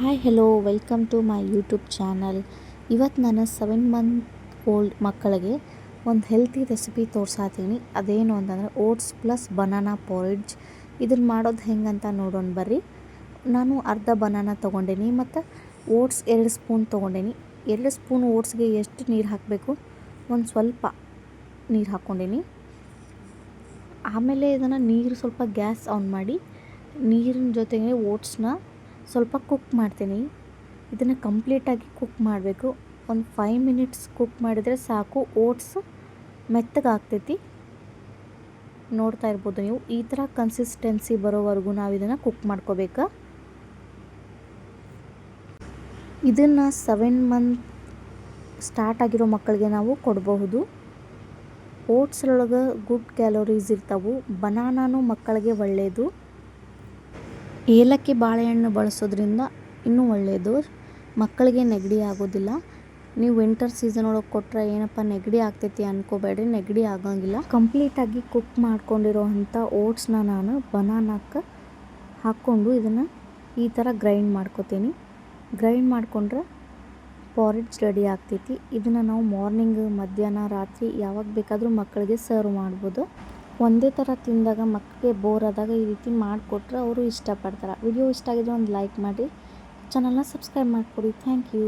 Hi hello welcome to my YouTube channel. ಇವತ್ತು ನಾನು 7 month old ಮಕ್ಕಳಿಗೆ ಒಂದು ಹೆಲ್ತಿ ರೆಸಿಪಿ ತೋರ್ಸಾತೀನಿ. ಅದೇನು ಅಂತಂದರೆ ಓಟ್ಸ್ ಪ್ಲಸ್ ಬನಾನಾ ಪೋರಿಡ್ಜ್. ಇದನ್ನು ಮಾಡೋದು ಹೆಂಗಂತ ನೋಡೋಣ ಬರ್ರಿ. ನಾನು ಅರ್ಧ ಬನಾನಾ ತೊಗೊಂಡೇನಿ ಮತ್ತು ಓಟ್ಸ್ 2 ಸ್ಪೂನ್ ತೊಗೊಂಡೇನಿ. 2 ಸ್ಪೂನ್ ಓಟ್ಸ್ಗೆ ಎಷ್ಟು ನೀರು ಹಾಕಬೇಕು, ಒಂದು ಸ್ವಲ್ಪ ನೀರು ಹಾಕ್ಕೊಂಡೇನಿ. ಆಮೇಲೆ ಇದನ್ನು ನೀರು ಸ್ವಲ್ಪ ಗ್ಯಾಸ್ ಆನ್ ಮಾಡಿ ನೀರಿನ ಜೊತೆಗೆ ಓಟ್ಸ್ನ ಸ್ವಲ್ಪ ಕುಕ್ ಮಾಡ್ತೀನಿ. ಇದನ್ನು ಕಂಪ್ಲೀಟಾಗಿ ಕುಕ್ ಮಾಡಬೇಕು. ಒಂದು 5 ಮಿನಿಟ್ಸ್ ಕುಕ್ ಮಾಡಿದರೆ ಸಾಕು, ಓಟ್ಸ್ ಮೆತ್ತಗಾಗ್ತೈತಿ. ನೋಡ್ತಾ ಇರ್ಬೋದು ನೀವು, ಈ ಥರ ಕನ್ಸಿಸ್ಟೆನ್ಸಿ ಬರೋವರೆಗೂ ನಾವು ಇದನ್ನು ಕುಕ್ ಮಾಡ್ಕೋಬೇಕು. ಇದನ್ನು 7 ಮಂತ್ ಸ್ಟಾರ್ಟ್ ಆಗಿರೋ ಮಕ್ಕಳಿಗೆ ನಾವು ಕೊಡಬಹುದು. ಓಟ್ಸ್ರೊಳಗೆ ಗುಡ್ ಕ್ಯಾಲೋರೀಸ್ ಇರ್ತಾವೆ. ಬನಾನಾನು ಮಕ್ಕಳಿಗೆ ಒಳ್ಳೆಯದು. ಏಲಕ್ಕಿ ಬಾಳೆಹಣ್ಣು ಬಳಸೋದ್ರಿಂದ ಇನ್ನೂ ಒಳ್ಳೆಯದು. ಮಕ್ಕಳಿಗೆ ನೆಗಡಿ ಆಗೋದಿಲ್ಲ. ನೀವು ವಿಂಟರ್ ಸೀಸನ್ ಒಳಗೆ ಕೊಟ್ಟರೆ ಏನಪ್ಪ ನೆಗಡಿ ಆಗ್ತೈತಿ ಅನ್ಕೋಬೇಡ್ರಿ, ನೆಗಡಿ ಆಗೋಂಗಿಲ್ಲ. ಕಂಪ್ಲೀಟಾಗಿ ಕುಕ್ ಮಾಡ್ಕೊಂಡಿರೋ ಅಂಥ ಓಟ್ಸ್ನ ನಾನು ಬನಾನಕ್ಕೆ ಹಾಕ್ಕೊಂಡು ಇದನ್ನು ಈ ಥರ ಗ್ರೈಂಡ್ ಮಾಡ್ಕೋತೀನಿ. ಗ್ರೈಂಡ್ ಮಾಡಿಕೊಂಡ್ರೆ ಪೋರಿಡ್ಜ್ ರೆಡಿ ಆಗ್ತೈತಿ. ಇದನ್ನು ನಾವು ಮಾರ್ನಿಂಗ್, ಮಧ್ಯಾಹ್ನ, ರಾತ್ರಿ ಯಾವಾಗ ಬೇಕಾದರೂ ಮಕ್ಕಳಿಗೆ ಸರ್ವ್ ಮಾಡ್ಬೋದು. ಒಂದೇ ಥರ ತಿಂದಾಗ ಮಕ್ಕಳಿಗೆ ಬೋರ್ ಆದಾಗ ಈ ರೀತಿ ಮಾಡಿಕೊಟ್ರೆ ಅವರು ಇಷ್ಟಪಡ್ತಾರೆ. ವಿಡಿಯೋ ಇಷ್ಟ ಆಗಿದ್ರೆ ಒಂದು ಲೈಕ್ ಮಾಡಿ, ಚಾನಲ್ನ ಸಬ್ಸ್ಕ್ರೈಬ್ ಮಾಡಿಕೊಡಿ. Thank you.